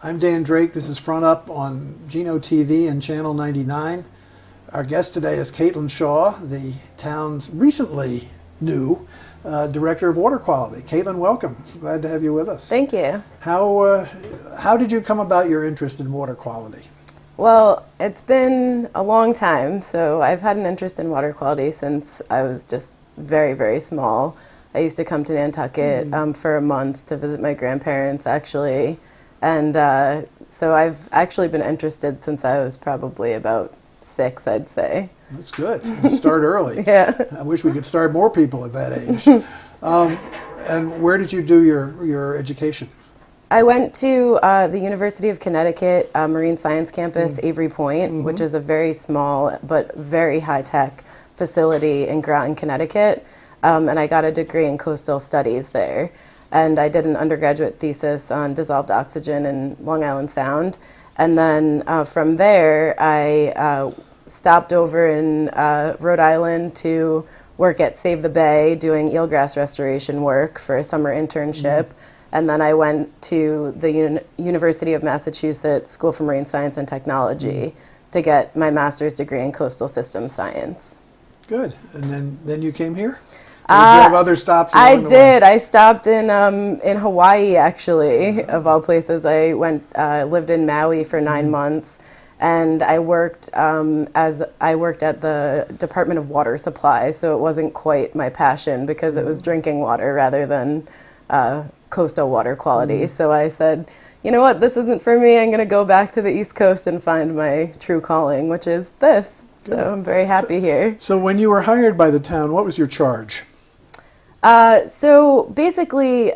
I'm Dan Drake. This is Front Up on Geno TV and Channel 99. Our guest today is Caitlin Shaw, the town's recently new Director of Water Quality. Caitlin, welcome. Glad to have you with us. Thank you. How did you come about your interest in water quality? Well, it's been a long time, so I've had an interest in water quality since I was just very, very small. I used to come to Nantucket for a month to visit my grandparents, actually. And so I've actually been interested since I was probably about 6, I'd say. That's good. You start early. Yeah. I wish we could start more people at that age. And where did you do your education? I went to the University of Connecticut Marine Science Campus, Avery Point, which is a very small but very high-tech facility in Groton, Connecticut. And I got a degree in coastal studies there. And I did an undergraduate thesis on dissolved oxygen in Long Island Sound. And then from there, I stopped over in Rhode Island to work at Save the Bay doing eelgrass restoration work for a summer internship. And then I went to the University of Massachusetts School for Marine Science and Technology to get my master's degree in coastal systems science. Good. And then you came here? Or did you have other stops along the way? I did. I stopped in Hawaii, actually, of all places. I lived in Maui for 9 months, and I worked at the Department of Water Supply. So it wasn't quite my passion because it was drinking water rather than coastal water quality. So I said, you know what, this isn't for me. I'm going to go back to the East Coast and find my true calling, which is this. So I'm very happy here. So when you were hired by the town, what was your charge? So basically,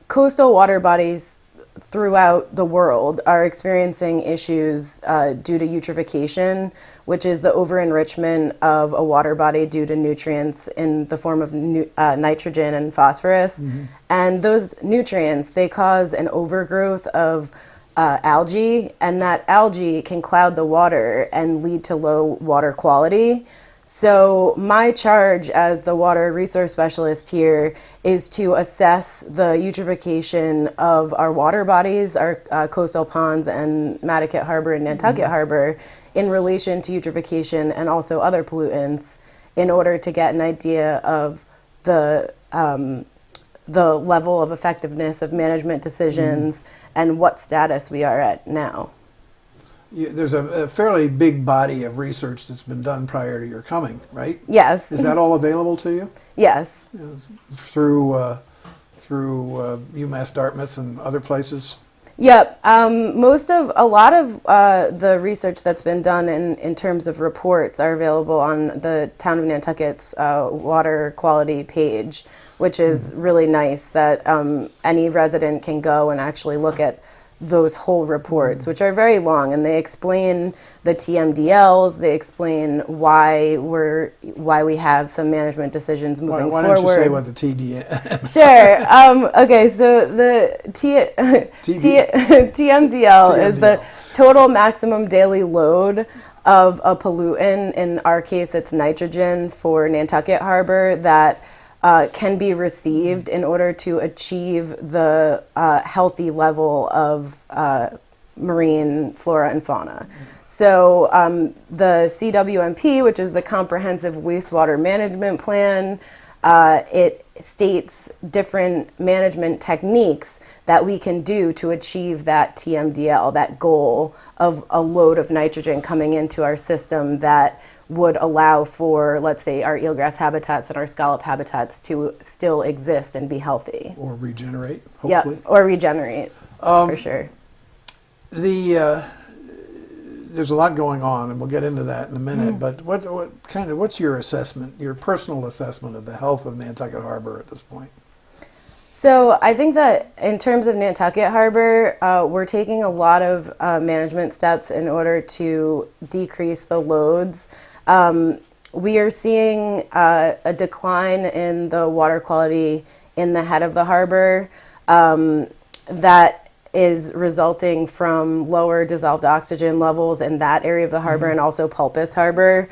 coastal water bodies throughout the world are experiencing issues due to eutrophication, which is the over-enrichment of a water body due to nutrients in the form of nitrogen and phosphorus. And those nutrients, they cause an overgrowth of algae, and that algae can cloud the water and lead to low water quality. So my charge as the water resource specialist here is to assess the eutrophication of our water bodies, our coastal ponds and Mattocket Harbor and Nantucket Harbor in relation to eutrophication and also other pollutants in order to get an idea of the level of effectiveness of management decisions and what status we are at now. There's a fairly big body of research that's been done prior to your coming, right? Yes. Is that all available to you? Yes. Through UMass Dartmouth and other places? Yep. A lot of the research that's been done in terms of reports are available on the Town of Nantucket's water quality page, which is really nice that any resident can go and actually look at those whole reports, which are very long, and they explain the TMDLs, they explain why we have some management decisions moving forward. Why don't you say what the TD is? Sure. Okay, so the TMDL is the total maximum daily load of a pollutant. In our case, it's nitrogen for Nantucket Harbor that can be received in order to achieve the healthy level of marine flora and fauna. So the CWMP, which is the Comprehensive Wastewater Management Plan, it states different management techniques that we can do to achieve that TMDL, that goal of a load of nitrogen coming into our system that would allow for, let's say, our eelgrass habitats and our scallop habitats to still exist and be healthy. Or regenerate, hopefully. Yeah, or regenerate, for sure. There's a lot going on, and we'll get into that in a minute, but what's your assessment, your personal assessment of the health of Nantucket Harbor at this point? So I think that in terms of Nantucket Harbor, we're taking a lot of management steps in order to decrease the loads. We are seeing a decline in the water quality in the head of the harbor that is resulting from lower dissolved oxygen levels in that area of the harbor and also Pulpus Harbor.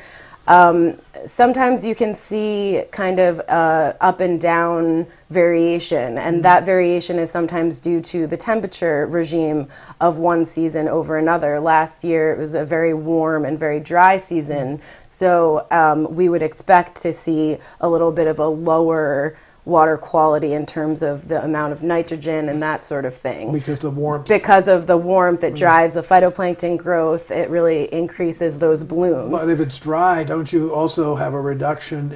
Sometimes you can see kind of up and down variation, and that variation is sometimes due to the temperature regime of one season over another. Last year it was a very warm and very dry season, so we would expect to see a little bit of a lower water quality in terms of the amount of nitrogen and that sort of thing. Because the warmth. Because of the warmth, it drives the phytoplankton growth. It really increases those blooms. But if it's dry, don't you also have a reduction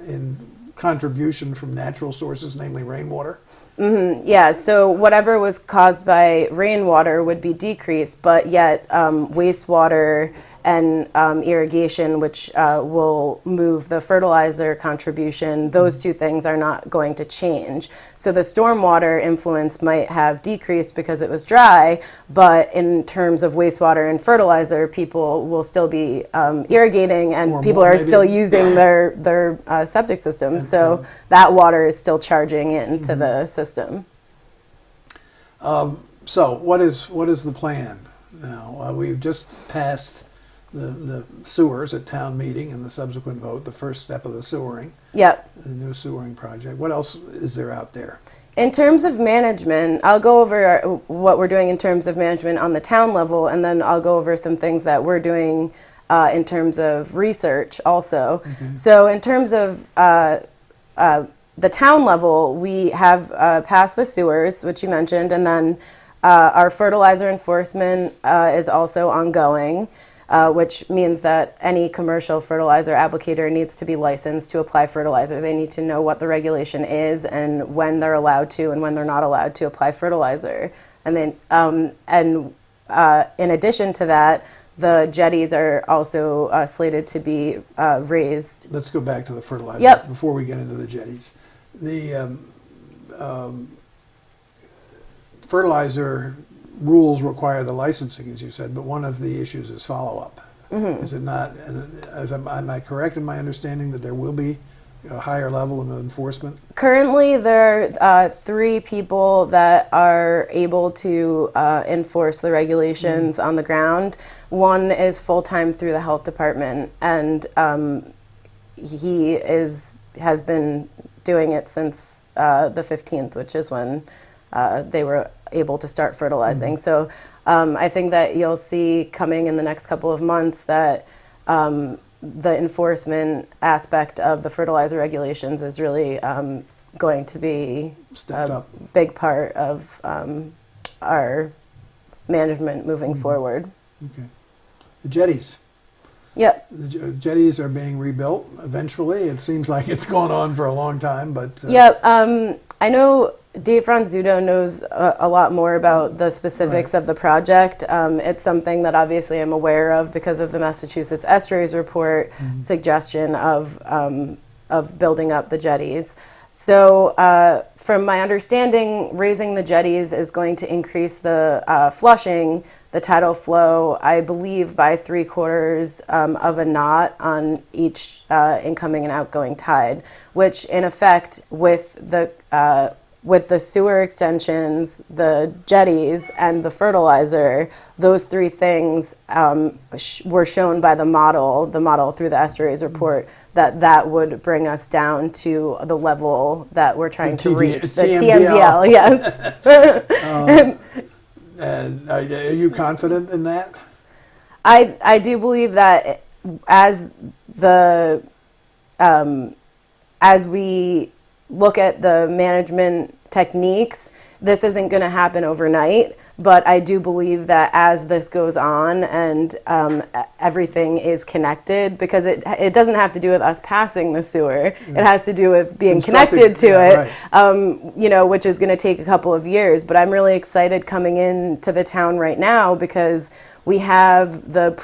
in contribution from natural sources, namely rainwater? Yeah, so whatever was caused by rainwater would be decreased, but yet wastewater and irrigation, which will move the fertilizer contribution, those two things are not going to change. So the stormwater influence might have decreased because it was dry, but in terms of wastewater and fertilizer, people will still be irrigating, and Or people more, are maybe. still using their septic system. So that water is still charging into the system. So what is the plan now? We've just passed the sewers at town meeting and the subsequent vote, the first step of the sewering, Yep. the new sewering project. What else is there out there? In terms of management, I'll go over what we're doing in terms of management on the town level, and then I'll go over some things that we're doing in terms of research also. So in terms of the town level, we have passed the sewers, which you mentioned, and then our fertilizer enforcement is also ongoing, which means that any commercial fertilizer applicator needs to be licensed to apply fertilizer. They need to know what the regulation is and when they're allowed to and when they're not allowed to apply fertilizer. And then, in addition to that, the jetties are also slated to be raised. Let's go back to the fertilizer Yep. before we get into the jetties. The fertilizer rules require the licensing, as you said, but one of the issues is follow-up. Is it not? And am I correct in my understanding that there will be a higher level of enforcement? Currently, there are 3 people that are able to enforce the regulations on the ground. One is full-time through the health department, and he has been doing it since the 15th, which is when they were able to start fertilizing. So I think that you'll see coming in the next couple of months that the enforcement aspect of the fertilizer regulations is really going to be Stepped a up. big part of our management moving forward. Okay. The jetties. Yep. The jetties are being rebuilt eventually. It seems like it's gone on for a long time, but Yep. I know Dave Ronzuto knows a lot more about the specifics Right. of the project. It's something that obviously I'm aware of because of the Massachusetts Estuaries Report suggestion of building up the jetties. So from my understanding, raising the jetties is going to increase the flushing, the tidal flow, I believe, by 3/4 of a knot on each incoming and outgoing tide, which in effect with the sewer extensions, the jetties, and the fertilizer, those 3 things were shown by the model through the Estuaries Report, that would bring us down to the level that we're trying to reach. The TMDL, yes. And are you confident in that? I do believe that as we look at the management techniques, this isn't going to happen overnight, but I do believe that as this goes on and everything is connected, because it doesn't have to do with us passing the sewer, it has to do with being connected to it, right. Which is going to take a couple of years. But I'm really excited coming into the town right now because we have the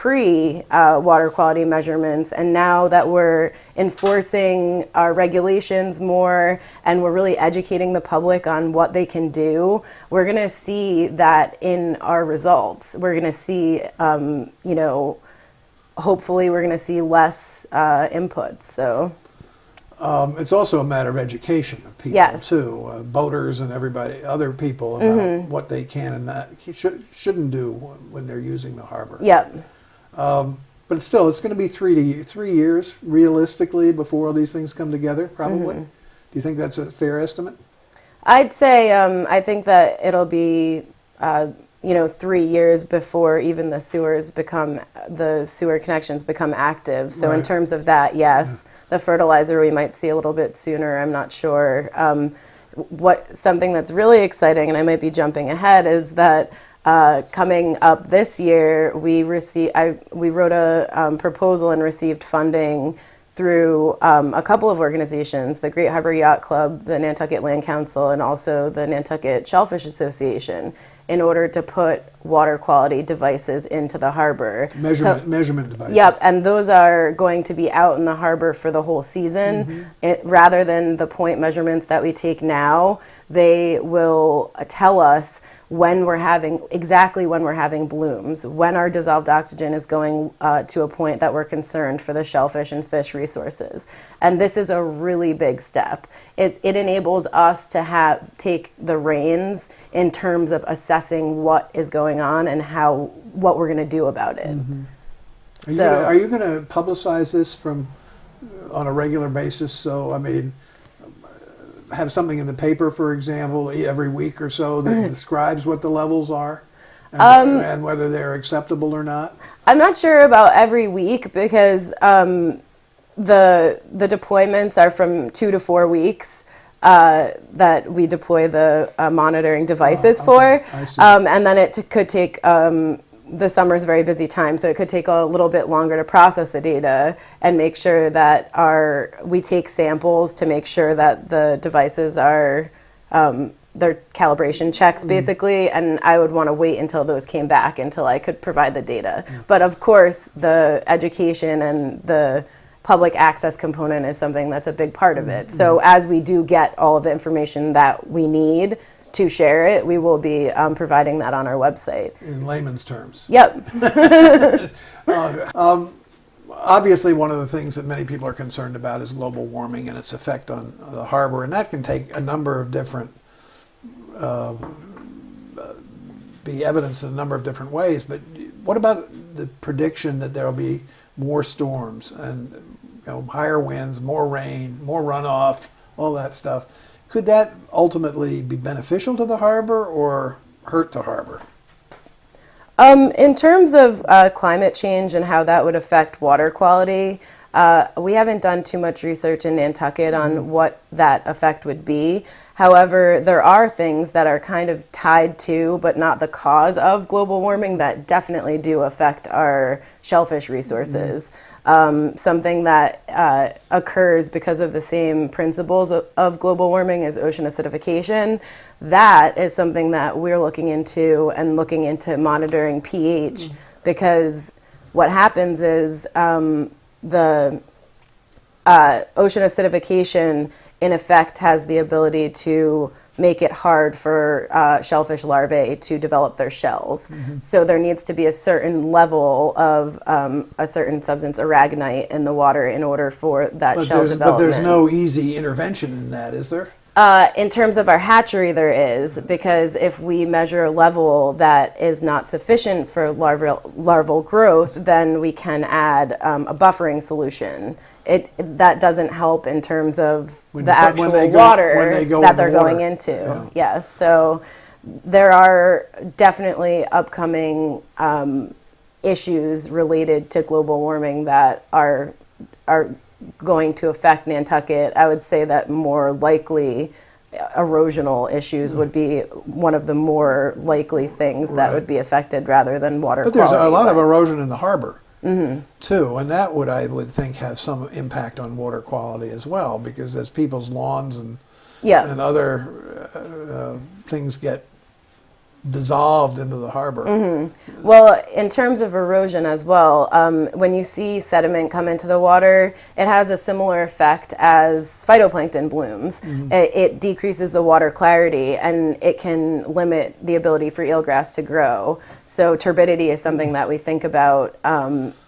water quality measurements, and now that we're enforcing our regulations more and we're really educating the public on what they can do, we're going to see that in our results. We're going to see, hopefully we're going to see less inputs. So. It's also a matter of education of people Yes. too, boaters and everybody, other people about what they can and not shouldn't do when they're using the harbor. Yep. But still, it's going to be 3 years realistically before all these things come together, probably. Do you think that's a fair estimate? I'd say I think that it'll be 3 years before even the sewer connections become active. So in Right. terms of that, yes, the fertilizer we might see a little bit sooner. I'm not sure. Something that's really exciting, and I might be jumping ahead, is that coming up this year, we wrote a proposal and received funding through a couple of organizations, the Great Harbor Yacht Club, the Nantucket Land Council, and also the Nantucket Shellfish Association, in order to put water quality devices into the harbor. Measurement devices. Yep, and those are going to be out in the harbor for the whole season. Rather than the point measurements that we take now, they will tell us exactly when we're having blooms, when our dissolved oxygen is going to a point that we're concerned for the shellfish and fish resources. And this is a really big step. It enables us to take the reins in terms of assessing what is going on and what we're going to do about it. Are you going to publicize this on a regular basis? So, I mean, have something in the paper, for example, every week or so that describes what the levels are and whether they're acceptable or not? I'm not sure about every week because the deployments are from 2 to 4 weeks that we deploy the monitoring devices for. I see. And then it could take the summer is a very busy time, so it could take a little bit longer to process the data and make sure that we take samples to make sure that the devices are their calibration checks basically, and I would want to wait until those came back until I could provide the data. But of course, the education and the public access component is something that's a big part of it. So as we do get all of the information that we need to share it, we will be providing that on our website. In layman's terms. Yep. Obviously, one of the things that many people are concerned about is global warming and its effect on the harbor, and that can take a number of different, be evidenced in a number of different ways. But what about the prediction that there will be more storms and higher winds, more rain, more runoff, all that stuff? Could that ultimately be beneficial to the harbor or hurt the harbor? In terms of climate change and how that would affect water quality, we haven't done too much research in Nantucket on what that effect would be. However, there are things that are kind of tied to, but not the cause of global warming, that definitely do affect our shellfish resources. Something that occurs because of the same principles of global warming is ocean acidification. That is something that we're looking into monitoring pH, because what happens is the ocean acidification in effect has the ability to make it hard for shellfish larvae to develop their shells. So there needs to be a certain level of a certain substance, aragonite, in the water in order for that shell development. But there's no easy intervention in that, is there? In terms of our hatchery, there is, because if we measure a level that is not sufficient for larval growth, then we can add a buffering solution. That doesn't help in terms of the actual water that they're going into. Yeah. Yes, so there are definitely upcoming issues related to global warming that are going to affect Nantucket. I would say that more likely erosional issues would be one of the more likely things that would be affected rather than water quality. But there's a lot of erosion in the harbor too, and that I would think have some impact on water quality as well, because as people's lawns and other things get dissolved into the harbor. Well, in terms of erosion as well, when you see sediment come into the water, it has a similar effect as phytoplankton blooms. It decreases the water clarity, and it can limit the ability for eelgrass to grow. So turbidity is something that we think about,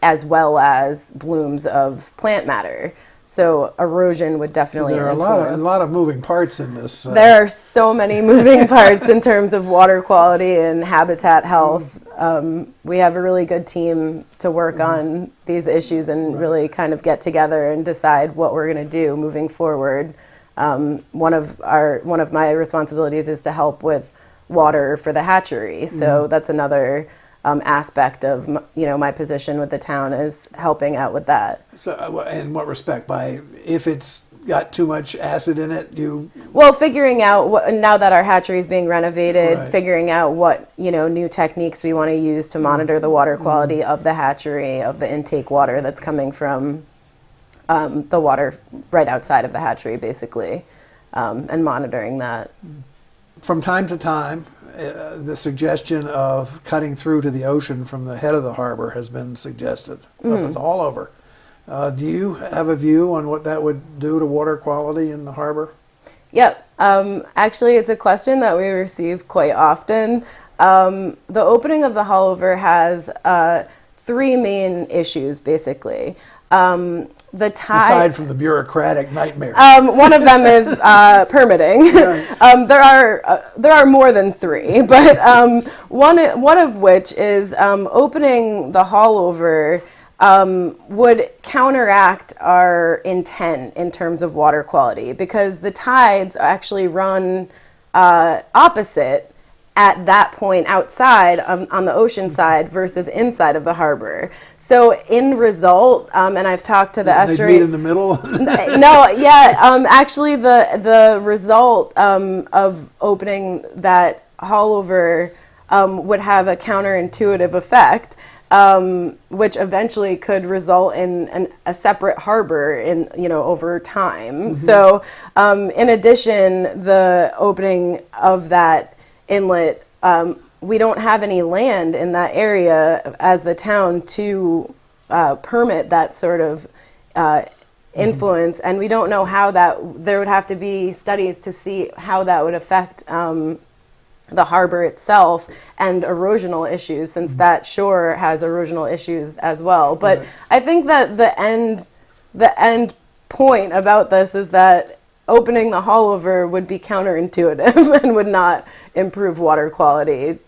as well as blooms of plant matter. So erosion would definitely There are influence. a lot of moving parts in this. There are so many moving parts in terms of water quality and habitat health. we have a really good team to work on these issues and really kind of get together and decide what we're going to do moving forward. One of my responsibilities is to help with water for the hatchery, so that's another aspect of my position with the town, is helping out with that. So, in what respect? By if it's got too much acid in it, Well, figuring out now that our hatchery is being renovated, Right. figuring out what new techniques we want to use to monitor the water quality of the hatchery, of the intake water that's coming from the water right outside of the hatchery, basically, and monitoring that. From time to time, the suggestion of cutting through to the ocean from the head of the harbor has been suggested. It's all over. Do you have a view on what that would do to water quality in the harbor? Yep. Actually, it's a question that we receive quite often. The opening of the Haulover has three main issues, basically. The tide. Aside from the bureaucratic nightmare. One of them is permitting. There are more than three, but one of which is opening the Haulover would counteract our intent in terms of water quality, because the tides actually run opposite at that point outside on the ocean side versus inside of the harbor. So in result, and I've talked to the They'd estuary. meet in the middle? No, yeah, actually the result of opening that Haulover would have a counterintuitive effect, which eventually could result in a separate harbor over time. So in addition, the opening of that inlet, we don't have any land in that area as the town to permit that sort of influence, and we don't know how there would have to be studies to see how that would affect the harbor itself and erosional issues, since that shore has erosional issues as well. But Right. I think that the end point about this is that opening the Haulover would be counterintuitive and would not improve water quality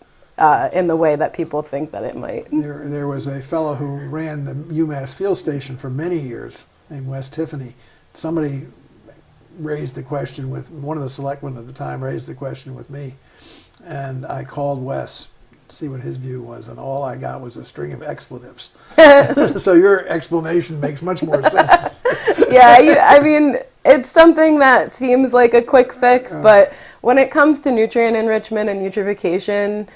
in the way that people think that it might. There was a fellow who ran the UMass field station for many years named Wes Tiffany. Somebody raised the question with, one of the selectmen at the time raised the question with me, and I called Wes to see what his view was, and all I got was a string of expletives. So your explanation makes much more sense. Yeah, I mean, it's something that seems like a quick fix, but when it comes to nutrient enrichment and eutrophication,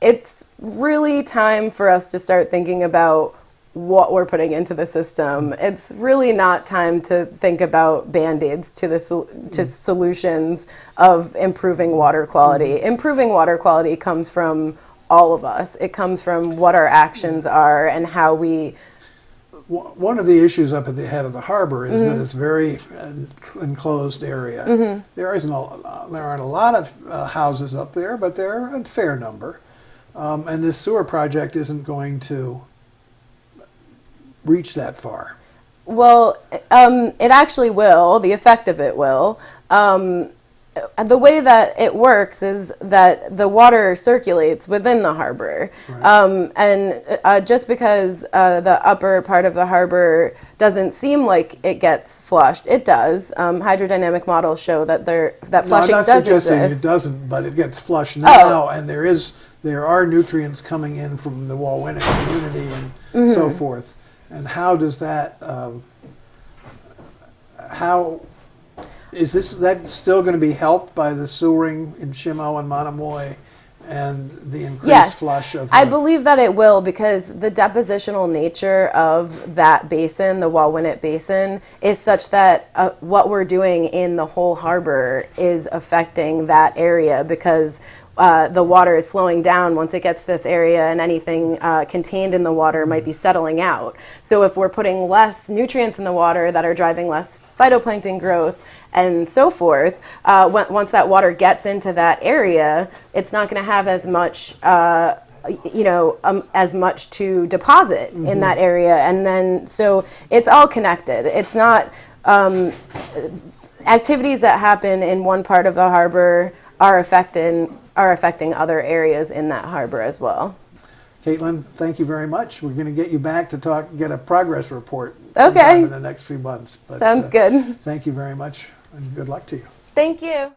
it's really time for us to start thinking about what we're putting into the system. It's really not time to think about band-aids to solutions of improving water quality. Improving water quality comes from all of us. It comes from what our actions are and how we. One of the issues up at the head of the harbor is that it's very enclosed area. There aren't a lot of houses up there, but there are a fair number. And this sewer project isn't going to reach that far. Well, it actually will. The effect of it will. The way that it works is that the water circulates within the harbor. Right. And just because the upper part of the harbor doesn't seem like it gets flushed, it does. Hydrodynamic models show that flushing No, I'm not does suggesting exist. it doesn't, but it gets flushed now, and there are nutrients coming in from the Wauwinet community and so forth. And how does that, how is that still going to be helped by the sewering in Shimo and Monomoy and the increased Yes, flush of I believe that it will, because the depositional nature of that basin, the Wauwinet Basin, is such that what we're doing in the whole harbor is affecting that area, because the water is slowing down once it gets this area, and anything contained in the water might be settling out. So if we're putting less nutrients in the water that are driving less phytoplankton growth and so forth, once that water gets into that area, it's not going to have as much as much to deposit in that area. And then, so it's all connected. It's not activities that happen in one part of the harbor are affecting other areas in that harbor as well. Caitlin, thank you very much. We're going to get you back to get a progress report Okay. sometime in the next few months. But, Sounds good. Thank you very much, and good luck to you. Thank you.